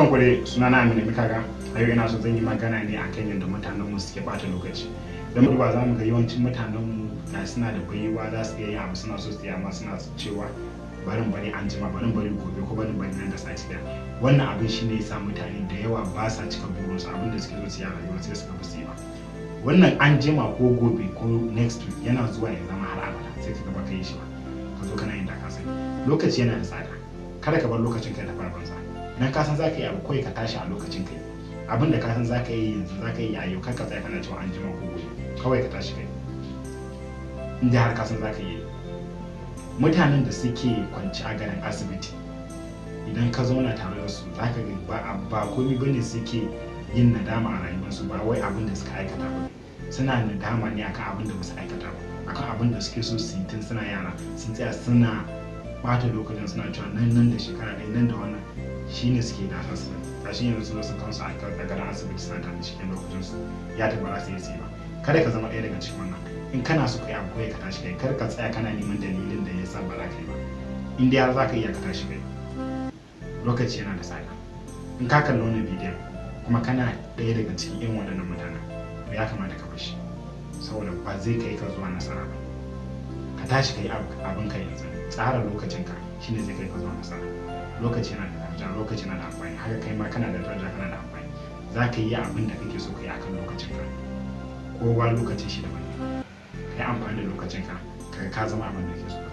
Barkan ku dai, sunana Aminu Mikaga. A yau ina so zan yi magana ne akan yadda mutanenmu suke ɓata lokaci. Da mu ba za mu ga yawancin mutanenmu na suna da baiwa za su iya yin abu suna so su yi amma suna cewa barin bari an jima barin bari gobe ko barin bari nan da sati daya. Wannan abin shine ya sa mutane da yawa ba sa cika burinsu abin da suke so su yi a rayuwa sai suka fi ba. Wannan an jima ko gobe ko next week yana zuwa ya zama har abada sai ka gaba ka yi shi ba. Ka zo kana yin da ka sani. Lokaci yana da tsada. Kada ka bar lokacin ka da farbansa. Idan ka san za ka yi abu kawai ka tashi a lokacin kai. Abin da ka san za ka yi yanzu za ka yi a yau kar ka tsaya kana cewa an jima ko gobe kawai ka tashi kai. In dai har ka san za ka yi. Mutanen da suke kwanci a garin asibiti idan ka zauna tare da su za ka ga ba komai bane suke yin nadama a rayuwarsu ba wai abin da suka aikata ba. Suna nadama ne akan abin da ba su aikata ba akan abin da suke so su yi tun suna yara sun tsaya suna bata lokacin suna cewa nan da shekara ɗaya nan da wannan shine suke da su gashi yanzu su kansu a garin asibiti suna tare cikin lokacin su ya tabbara sai ya ba. Kada ka zama ɗaya daga cikin wannan. In kana so kai abu kai ka tashi kai kar ka tsaya kana neman dalilin da ya sa ba za ka yi ba. In dai har za ka iya ka tashi kai. Lokaci yana da tsada. In ka kalli wannan bidiyon kuma kana ɗaya daga cikin irin waɗannan mutanen to ya kamata ka bashi saboda ba zai kai ka zuwa nasara ba. Ka tashi kai abin ka yanzu tsara lokacinka shine zai kai ka zuwa nasara. Lokaci yana da daraja, lokaci yana da amfani, haka kai ma kana da daraja kana da amfani. Za ka yi abin da kake so ka yi akan lokacinka. Kowa lokacin shi daban ne. Ka yi amfani da lokacinka ka zama abin da kake so.